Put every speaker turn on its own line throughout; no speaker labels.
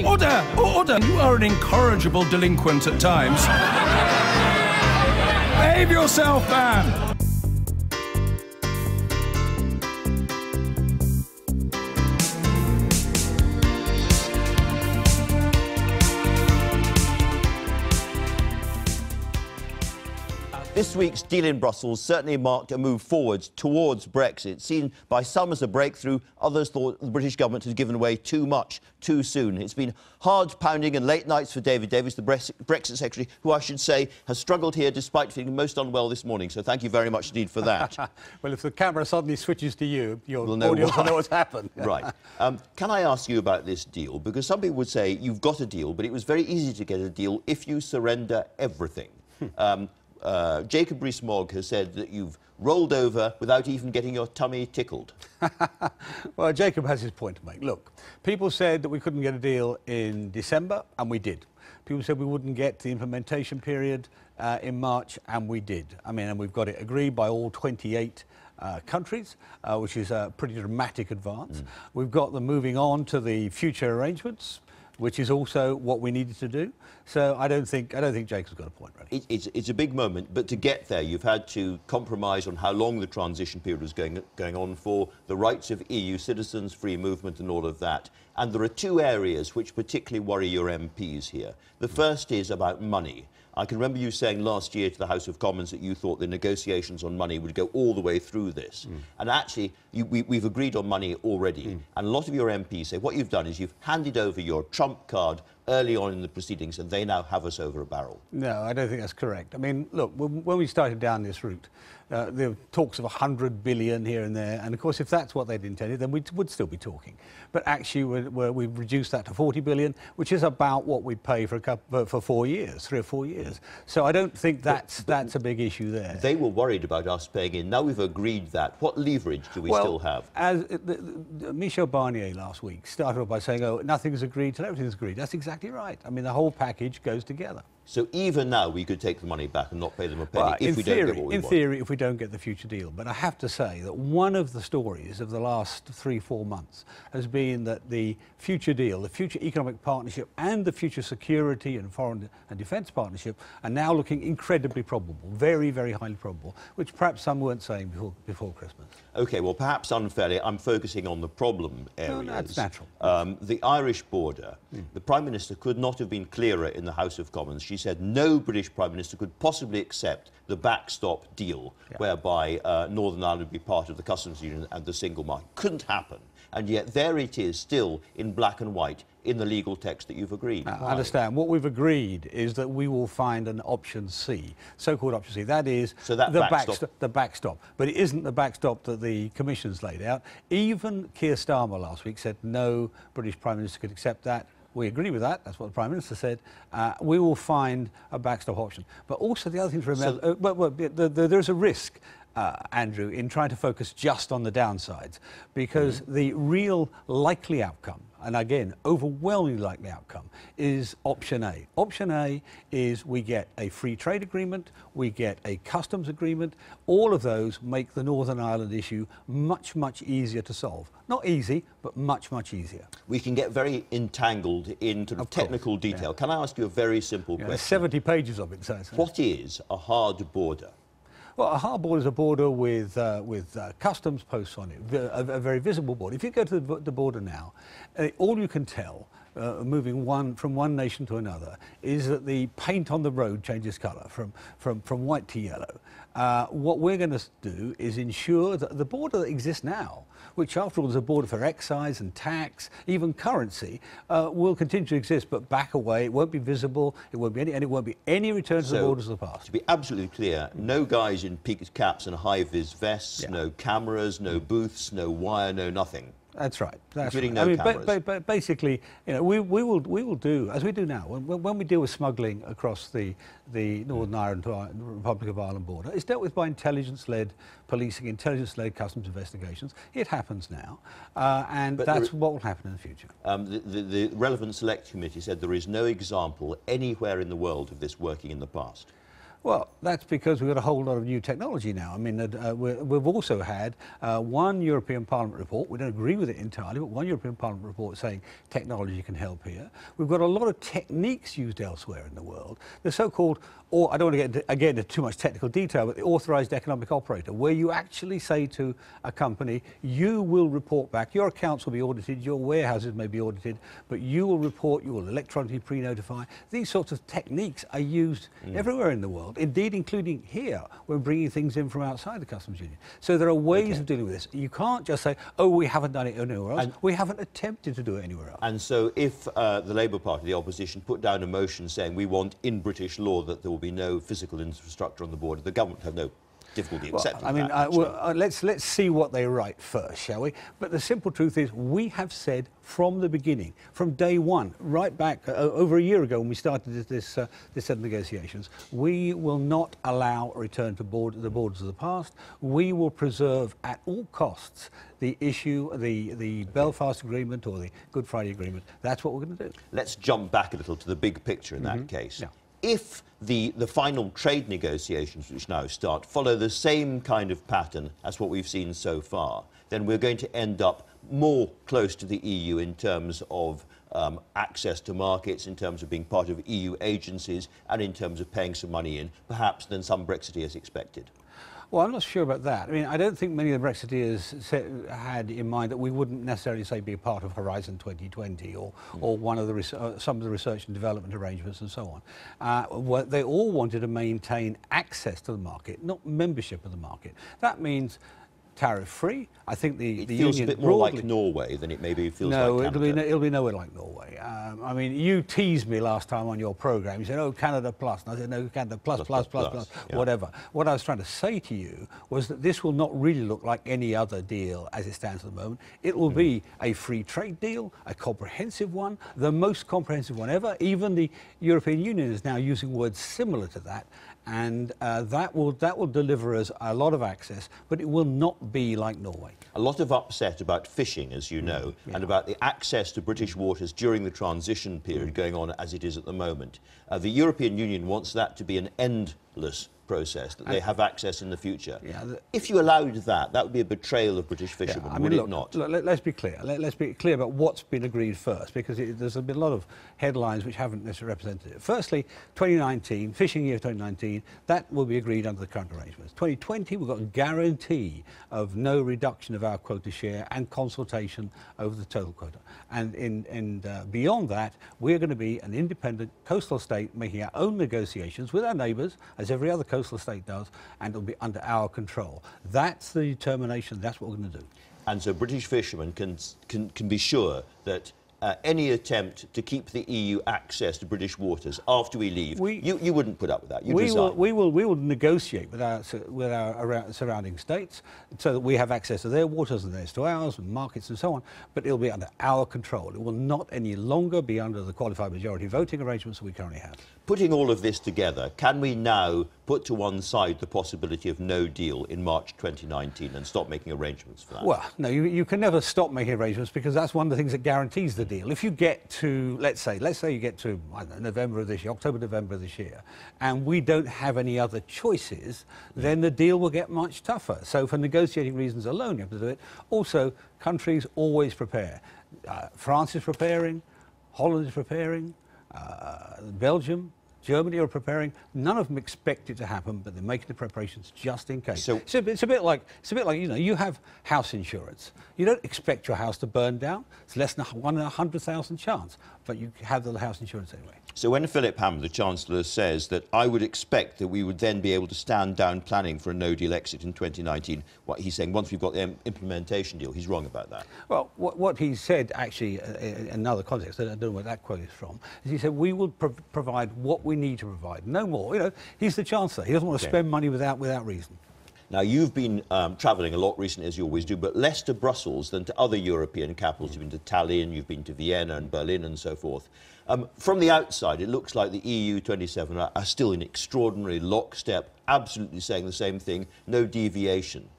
Order! Order! You are an incorrigible delinquent at times. Behave yourself, man!
This week's deal in Brussels certainly marked a move forwards towards Brexit, seen by some as a breakthrough. Others thought the British government had given away too much too soon. It's been hard pounding and late nights for David Davis, the Brexit Secretary, who I should say has struggled here despite feeling most unwell this morning. So thank you very much indeed for that.
Well, if the camera suddenly switches to you, your audience will know what's happened.
Right. Can I ask you about this deal? Because some people would say you've got a deal, but it was very easy to get a deal if you surrender everything. Jacob Rees-Mogg has said that you've rolled over without even getting your tummy tickled.
Well, Jacob has his point to make. Look, people said that we couldn't get a deal in December, and we did. People said we wouldn't get the implementation period in March, and we did. I mean, and we've got it agreed by all 28 countries, which is a pretty dramatic advance. We've got them moving on to the future arrangements, which is also what we needed to do. So I don't think Jacob's got a point, really.
It's a big moment, but to get there, you've had to compromise on how long the transition period was going on for, the rights of EU citizens, free movement and all of that. And there are two areas which particularly worry your MPs here. The first is about money. I can remember you saying last year to the House of Commons that you thought the negotiations on money would go all the way through this. And actually, we've agreed on money already. And a lot of your MPs say what you've done is you've handed over your trump card early on in the proceedings, and they now have us over a barrel.
No, I don't think that's correct. I mean, look, when we started down this route, there were talks of 100 billion here and there, and of course, if that's what they'd intended, then we would still be talking. But actually, we've reduced that to 40 billion, which is about what we pay for 4 years, 3 or 4 years. So I don't think that's a big issue there.
They were worried about us paying in. Now we've agreed that. What leverage do we still have?
As Michel Barnier last week started off by saying, "Oh, nothing's agreed till everything's agreed." That's exactly right. I mean, the whole package goes together.
So even now we could take the money back and not pay them a penny if we don't get what we want.
In theory, if we don't get the future deal. But I have to say that one of the stories of the last 3-4 months has been that the future deal, the future economic partnership and the future security and foreign and defence partnership are now looking incredibly probable, very, very highly probable, which perhaps some weren't saying before Christmas.
OK, well, perhaps unfairly, I'm focusing on the problem areas.
No, that's natural.
The Irish border, the Prime Minister could not have been clearer in the House of Commons. She said no British Prime Minister could possibly accept the backstop deal whereby Northern Ireland would be part of the customs union and the single market. Couldn't happen. And yet there it is still in black and white in the legal text that you've agreed.
I understand. What we've agreed is that we will find an option C, so-called option C. That is the backstop. But it isn't the backstop that the Commission's laid out. Even Keir Starmer last week said no British Prime Minister could accept that. We agree with that. That's what the Prime Minister said. We will find a backstop option. But also the other thing to remember, there's a risk, Andrew, in trying to focus just on the downsides, because the real likely outcome, and again, overwhelmingly likely outcome, is option A. Option A is we get a free trade agreement, we get a customs agreement. All of those make the Northern Ireland issue much, much easier to solve. Not easy, but much, much easier.
We can get very entangled in sort of technical detail. Can I ask you a very simple question?
There's 70 pages of it. So
what is a hard border?
Well, a hard border is a border with customs posts on it, a very visible border. If you go to the border now, all you can tell, moving from one nation to another, is that the paint on the road changes colour from white to yellow. What we're going to do is ensure that the border that exists now, which after all is a border for excise and tax, even currency, will continue to exist, but back away. It won't be visible. It won't be it won't be any return to the borders of the past.
To be absolutely clear, no guys in peaked caps and high-vis vests, no cameras, no booths, no wire, no nothing.
That's right. That's
right.
No, I mean, basically, you know, we will do as we do now when we deal with smuggling across the Northern Ireland to the Republic of Ireland border. It's dealt with by intelligence-led policing, intelligence-led customs investigations. It happens now, and that's what will happen in the future.
The relevant select committee said there is no example anywhere in the world of this working in the past.
Well, that's because we've got a whole lot of new technology now. I mean, we've also had one European Parliament report. We don't agree with it entirely, but one European Parliament report saying technology can help here. We've got a lot of techniques used elsewhere in the world. The so-called, or I don't want to get into too much technical detail, but the authorised economic operator, where you actually say to a company, you will report back, your accounts will be audited, your warehouses may be audited, but you will report, you will electronically pre-notify. These sorts of techniques are used everywhere in the world. Indeed, including here, we're bringing things in from outside the customs union. So there are ways of dealing with this. You can't just say, oh, we haven't done it anywhere else. We haven't attempted to do it anywhere else.
And so if the Labour Party, the opposition, put down a motion saying we want in British law that there will be no physical infrastructure on the border, the government have no difficulty accepting that.
Let's see what they write first, shall we? But the simple truth is, we have said from the beginning, from day one, right back over a year ago when we started this set of negotiations, we will not allow a return to the borders of the past. We will preserve at all costs the issue, the Belfast Agreement or the Good Friday Agreement. That's what we're going to do.
Let's jump back a little to the big picture in that case.
Yeah.
If the final trade negotiations which now start follow the same kind of pattern as what we've seen so far, then we're going to end up more close to the EU in terms of access to markets, in terms of being part of EU agencies, and in terms of paying some money in, perhaps, than some Brexiteers expected.
Well, I'm not sure about that. I mean, I don't think many of the Brexiteers had in mind that we wouldn't necessarily, say, be a part of Horizon 2020 or one of the some of the research and development arrangements and so on. They all wanted to maintain access to the market, not membership of the market. That means tariff-free. I think the
feels
union
a bit more like Norway than it maybe feels like Canada.
No, it'll be nowhere like Norway. I mean, you teased me last time on your programme. You said, oh, Canada plus. And I said, no, Canada plus, yeah. Whatever. What I was trying to say to you was that this will not really look like any other deal as it stands at the moment. It will be a free trade deal, a comprehensive one, the most comprehensive one ever. Even the European Union is now using words similar to that. And that will deliver us a lot of access, but it will not be like Norway.
A lot of upset about fishing, as you know, and about the access to British waters during the transition period going on as it is at the moment. The European Union wants that to be an endless process, that they have access in the future. If you allowed that, that would be a betrayal of British fishermen, would it not?
Look, let's be clear. Let's be clear about what's been agreed first, because there's been a lot of headlines which haven't necessarily represented it. Firstly, 2019, fishing year 2019, that will be agreed under the current arrangements. 2020, we've got a guarantee of no reduction of our quota share and consultation over the total quota. And beyond that, we're going to be an independent coastal state making our own negotiations with our neighbours, as every other coastal state does, and it'll be under our control. That's the determination. That's what we're going to do.
And so British fishermen can be sure that any attempt to keep the EU access to British waters after we leave, you wouldn't put up with that.
We will negotiate with our surrounding states so that we have access to their waters and theirs to ours, and markets and so on, but it'll be under our control. It will not any longer be under the qualified majority voting arrangements we currently have.
Putting all of this together, can we now put to one side the possibility of no deal in March 2019 and stop making arrangements for that?
Well, no, you can never stop making arrangements, because that's one of the things that guarantees the deal. If you get to, let's say you get to, I don't know, November of this year, October, November of this year, and we don't have any other choices, then the deal will get much tougher. So for negotiating reasons alone, you have to do it. Also, countries always prepare. France is preparing, Holland is preparing, Belgium, Germany are preparing. None of them expect it to happen, but they're making the preparations just in case. So it's a bit like you have house insurance. You don't expect your house to burn down. It's less than 1 in 100,000 chance, but you have the house insurance anyway.
So when Philip Hammond, the Chancellor, says that I would expect that we would then be able to stand down planning for a no-deal exit in 2019, what he's saying, once we've got the implementation deal, he's wrong about that. Well,
what he said, actually, in another context, I don't know where that quote is from, is he said, we will provide what we need to provide, no more. You know, he's the Chancellor. He doesn't want to spend money without reason.
Now, you've been travelling a lot recently, as you always do, but less to Brussels than to other European capitals. You've been to Tallinn, you've been to Vienna and Berlin and so forth. From the outside, it looks like the EU 27 are still in extraordinary lockstep, absolutely saying the same thing, no deviation.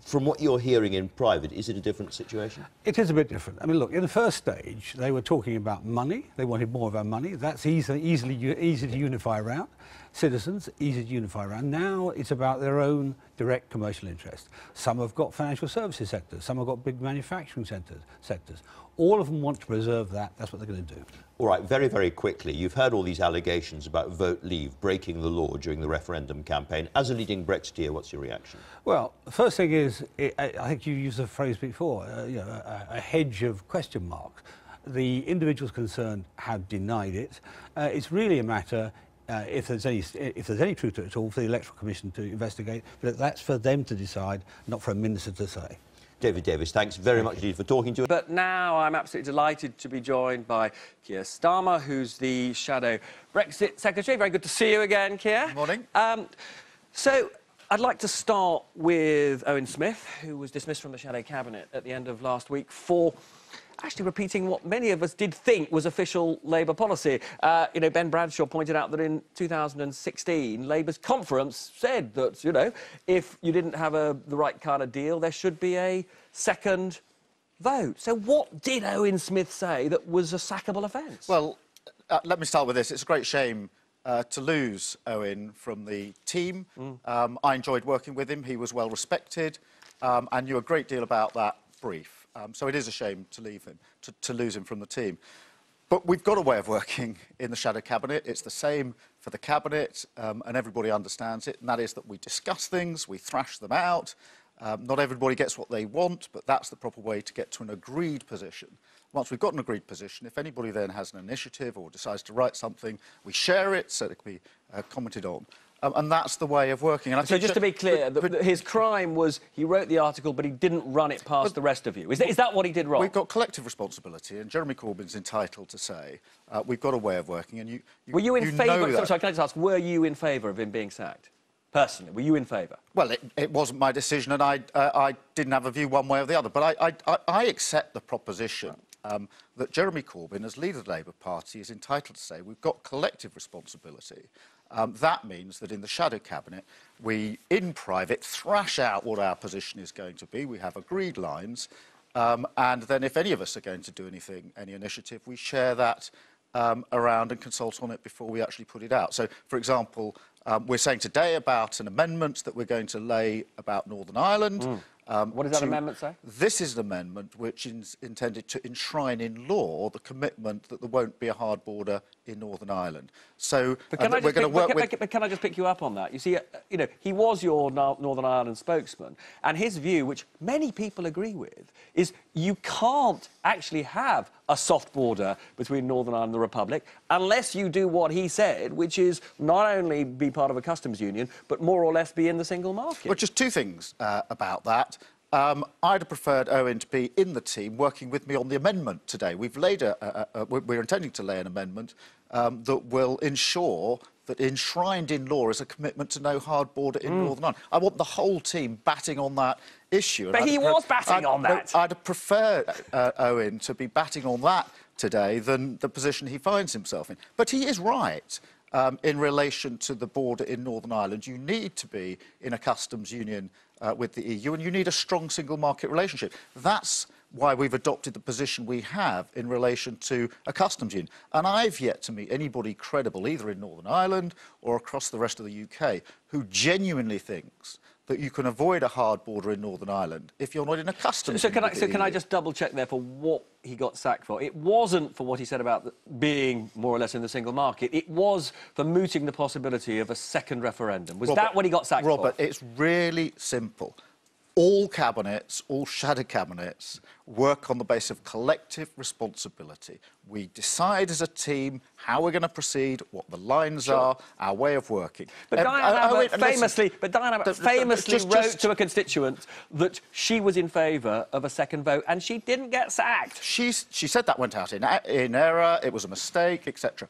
from what you're hearing in private, is it a different situation?
It is a bit different. I mean, look, in the first stage, they were talking about money. They wanted more of our money. That's easy to unify around. Citizens, easy to unify around. Now it's about their own direct commercial interest. Some have got financial services sectors. Some have got big manufacturing sectors. All of them want to preserve that. That's what they're going to do.
All right, very, very quickly, you've heard all these allegations about vote leave, breaking the law during the referendum campaign. As a leading Brexiteer, what's your reaction?
Well, the first thing is, I think you used the phrase before, a hedge of question marks. The individuals concerned have denied it. It's really a matter, if there's any truth to it at all, for the Electoral Commission to investigate, but that's for them to decide, not for a minister to say.
David Davis, thanks very much indeed for talking to us.
But now I'm absolutely delighted to be joined by Keir Starmer, who's the Shadow Brexit Secretary. Very good to see you again, Keir.
Good morning.
So I'd like to start with Owen Smith, who was dismissed from the Shadow Cabinet at the end of last week for actually repeating what many of us did think was official Labour policy. Ben Bradshaw pointed out that in 2016, Labour's conference said that, if you didn't have the right kind of deal, there should be a second vote. So what did Owen Smith say that was a sackable offence?
Well, let me start with this. It's a great shame to lose Owen from the team. I enjoyed working with him. He was well respected and knew a great deal about that brief. So it is a shame to leave him, to lose him from the team. But we've got a way of working in the Shadow Cabinet. It's the same for the Cabinet, and everybody understands it, and that is that we discuss things, we thrash them out. Not everybody gets what they want, but that's the proper way to get to an agreed position. Once we've got an agreed position, if anybody then has an initiative or decides to write something, we share it so it can be commented on. And that's the way of working. And I think
just to be clear, his crime was he wrote the article, but he didn't run it past the rest of you. Is that what he did wrong?
We've got collective responsibility, and Jeremy Corbyn's entitled to say we've got a way of working. And
were you in favour? Sorry, can I just ask? Were you in favour of him being sacked? Personally, were you in favour?
Well, it wasn't my decision, and I didn't have a view one way or the other. But I accept the proposition that Jeremy Corbyn, as leader of the Labour Party, is entitled to say we've got collective responsibility. That means that in the Shadow Cabinet, we, in private, thrash out what our position is going to be. We have agreed lines. And then if any of us are going to do anything, any initiative, we share that around and consult on it before we actually put it out. So, for example, we're saying today about an amendment that we're going to lay about Northern Ireland.
What does that amendment say?
This is an amendment which is intended to enshrine in law the commitment that there won't be a hard border in Northern Ireland. So we're going to work with...
But can I just pick you up on that? You see, he was your Northern Ireland spokesman, and his view, which many people agree with, is you can't actually have a soft border between Northern Ireland and the Republic unless you do what he said, which is not only be part of a customs union, but more or less be in the single market.
Well, just two things about that. I'd have preferred Owen to be in the team working with me on the amendment today. We're intending to lay an amendment that will ensure that enshrined in law is a commitment to no hard border in Northern Ireland. I want the whole team batting on that issue.
But he was batting on that.
I'd have preferred Owen to be batting on that today than the position he finds himself in. But he is right. In relation to the border in Northern Ireland, you need to be in a customs union with the EU, and you need a strong single market relationship. That's why we've adopted the position we have in relation to a customs union. And I've yet to meet anybody credible, either in Northern Ireland or across the rest of the UK, who genuinely thinks that you can avoid a hard border in Northern Ireland if you're not in a customs union.
So can I just double-check, therefore, what he got sacked for? It wasn't for what he said about being more or less in the single market. It was for mooting the possibility of a second referendum. Was that what he got sacked for?
Robert, it's really simple. All cabinets, all shadow cabinets, work on the basis of collective responsibility. We decide as a team how we're going to proceed, what the lines are, our way of working.
But Diana famously wrote to a constituent that she was in favour of a second vote, and she didn't get sacked.
She said that went out in error, it was a mistake, etc.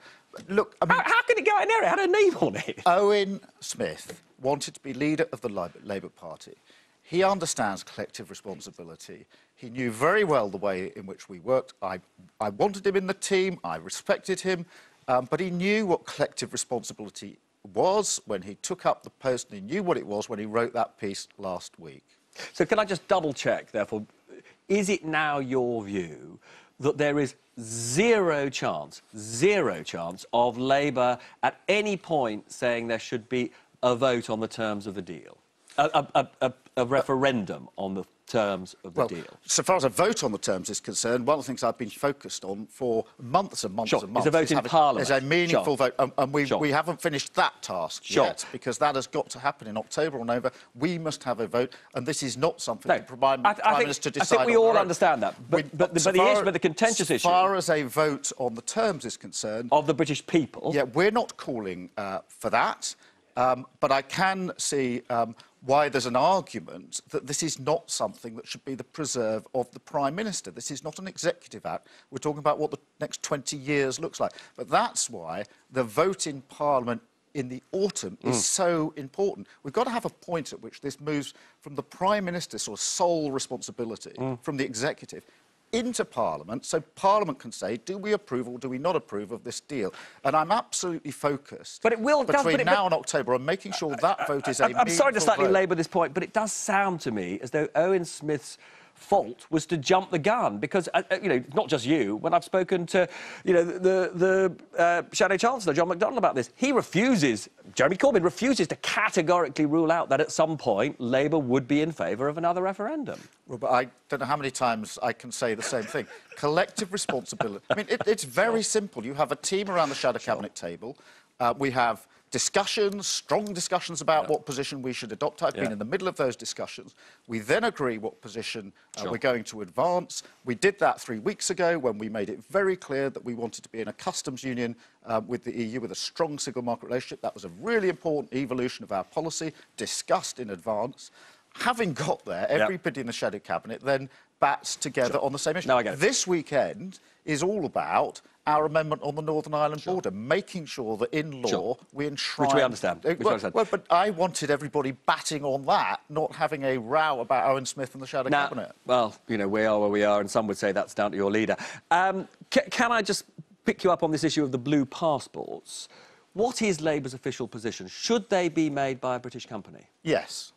Look, I mean,
how could it go out in error? It had a name on it.
Owen Smith wanted to be leader of the Labour Party. He understands collective responsibility. He knew very well the way in which we worked. I wanted him in the team, I respected him, but he knew what collective responsibility was when he took up the post, and he knew what it was when he wrote that piece last week.
So can I just double-check, therefore, is it now your view that there is zero chance of Labour at any point saying there should be a vote on the terms of the deal? A referendum on the terms of the deal?
So far as a vote on the terms is concerned, one of the things I've been focused on for months and months and months
is a vote in Parliament.
Is a meaningful vote, and we haven't finished that task yet, because that has got to happen in October or November. We must have a vote, and this is not something the Prime Minister decide on.
I think we all understand that, but the contentious issue...
As far as a vote on the terms is concerned...
Of the British people...
Yeah, we're not calling for that, but I can see... why there's an argument that this is not something that should be the preserve of the Prime Minister. This is not an executive act. We're talking about what the next 20 years looks like. But that's why the vote in Parliament in the autumn is so important. We've got to have a point at which this moves from the Prime Minister's sort of sole responsibility, from the executive, into Parliament, so Parliament can say, do we approve or do we not approve of this deal? And I'm absolutely focused between now and October on making sure that vote is a meaningful vote.
I'm sorry to slightly labour this point, but it does sound to me as though Owen Smith's fault was to jump the gun, because, you know, not just you, when I've spoken to, you know, the Shadow Chancellor, John McDonnell, about this, Jeremy Corbyn refuses to categorically rule out that at some point Labour would be in favour of another referendum.
Well, but I don't know how many times I can say the same thing. Collective responsibility. I mean, it's very simple. You have a team around the Shadow Cabinet table. We have discussions, strong discussions about what position we should adopt. I've been in the middle of those discussions. We then agree what position we're going to advance. We did that 3 weeks ago when we made it very clear that we wanted to be in a customs union with the EU with a strong single market relationship. That was a really important evolution of our policy, discussed in advance. Having got there, everybody in the Shadow Cabinet then bats together on the same issue.
No, I get it.
This weekend is all about our amendment on the Northern Ireland border, making sure that in law we enshrine...
Which we understand.
Well, but I wanted everybody batting on that, not having a row about Owen Smith and the Shadow Cabinet.
Well, you know, we are where we are, and some would say that's down to your leader. Can I just pick you up on this issue of the blue passports? What is Labour's official position? Should they be made by a British company?
Yes.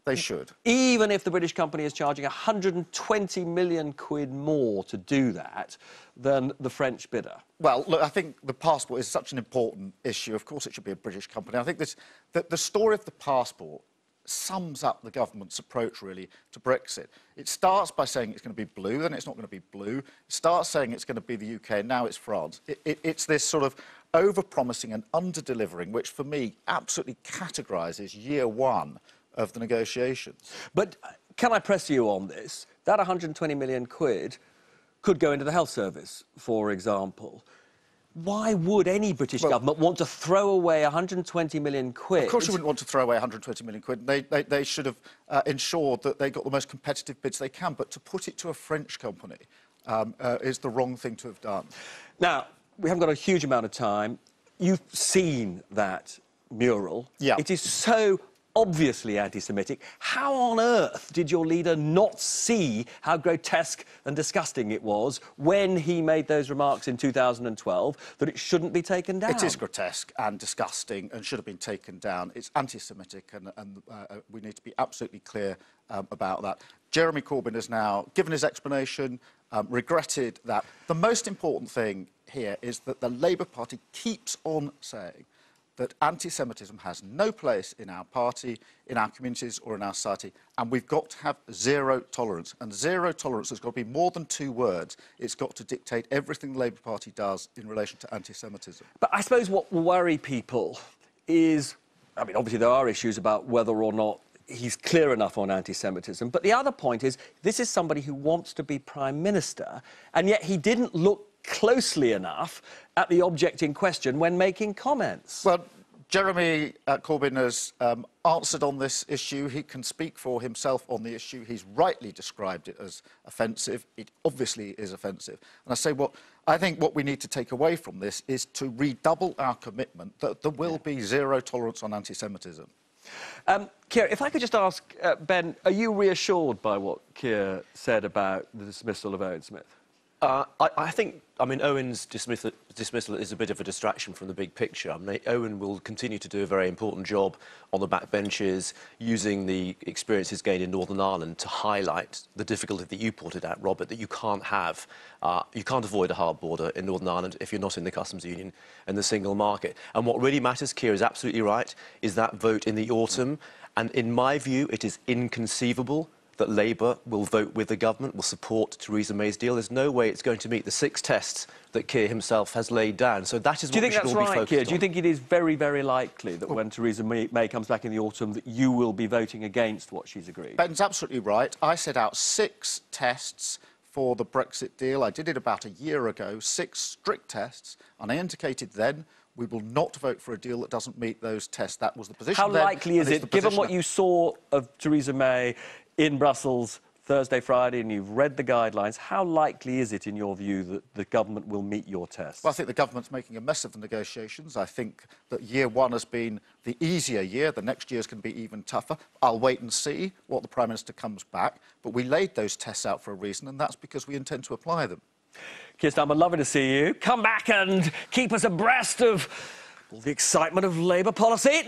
They should.
Even if the British company is charging 120 million quid more to do that than the French bidder?
Well, look, I think the passport is such an important issue. Of course it should be a British company. I think the story of the passport sums up the government's approach, really, to Brexit. It starts by saying it's going to be blue, then it's not going to be blue. It starts saying it's going to be the UK, and now it's France. It's this sort of over-promising and under-delivering, which, for me, absolutely categorises year one of the negotiations.
But can I press you on this? That 120 million quid could go into the health service, for example. Why would any British government want to throw away 120 million quid?
Of course you wouldn't want to throw away 120 million quid. They should have ensured that they got the most competitive bids they can, but to put it to a French company is the wrong thing to have done.
Now, we haven't got a huge amount of time. You've seen that mural.
Yeah.
It is so obviously anti-Semitic. How on earth did your leader not see how grotesque and disgusting it was when he made those remarks in 2012 that it shouldn't be taken down?
It is grotesque and disgusting and should have been taken down. It's anti-Semitic and we need to be absolutely clear about that. Jeremy Corbyn has now given his explanation, regretted that. The most important thing here is that the Labour Party keeps on saying that anti-Semitism has no place in our party, in our communities or in our society, and we've got to have zero tolerance. And zero tolerance has got to be more than 2 words. It's got to dictate everything the Labour Party does in relation to anti-Semitism.
But I suppose what will worry people is, I mean, obviously there are issues about whether or not he's clear enough on anti-Semitism, but the other point is this is somebody who wants to be Prime Minister, and yet he didn't look closely enough at the object in question when making comments.
Well, Jeremy Corbyn has answered on this issue. He can speak for himself on the issue. He's rightly described it as offensive. It obviously is offensive. And I think what we need to take away from this is to redouble our commitment that there will be zero tolerance on anti-Semitism.
Keir, if I could just ask, Ben, are you reassured by what Keir said about the dismissal of Owen Smith?
I think, I mean, Owen's dismissal is a bit of a distraction from the big picture. I mean, Owen will continue to do a very important job on the backbenches, using the experiences gained in Northern Ireland to highlight the difficulty that you pointed out, Robert, that you can't avoid a hard border in Northern Ireland if you're not in the customs union and the single market. And what really matters, Keir is absolutely right, is that vote in the autumn. And in my view, it is inconceivable that Labour will vote with the government, will support Theresa May's deal. There's no way it's going to meet the 6 tests that Keir himself has laid down. So that is what we should all be focused on. Do you think that's right, Keir?
Do you think it is very, very likely that when Theresa May comes back in the autumn that you will be voting against what she's agreed?
Ben's absolutely right. I set out 6 tests for the Brexit deal. I did it about a year ago, 6 strict tests, and I indicated then we will not vote for a deal that doesn't meet those tests. That was the position then.
How likely is it, given what you saw of Theresa May in Brussels Thursday, Friday, and you've read the guidelines, how likely is it, in your view, that the government will meet your tests?
Well, I think the government's making a mess of the negotiations. I think that year 1 has been the easier year. The next year's going to be even tougher. I'll wait and see what the Prime Minister comes back. But we laid those tests out for a reason, and that's because we intend to apply them.
Keir Starmer, lovely to see you. Come back and keep us abreast of all the excitement of Labour policy.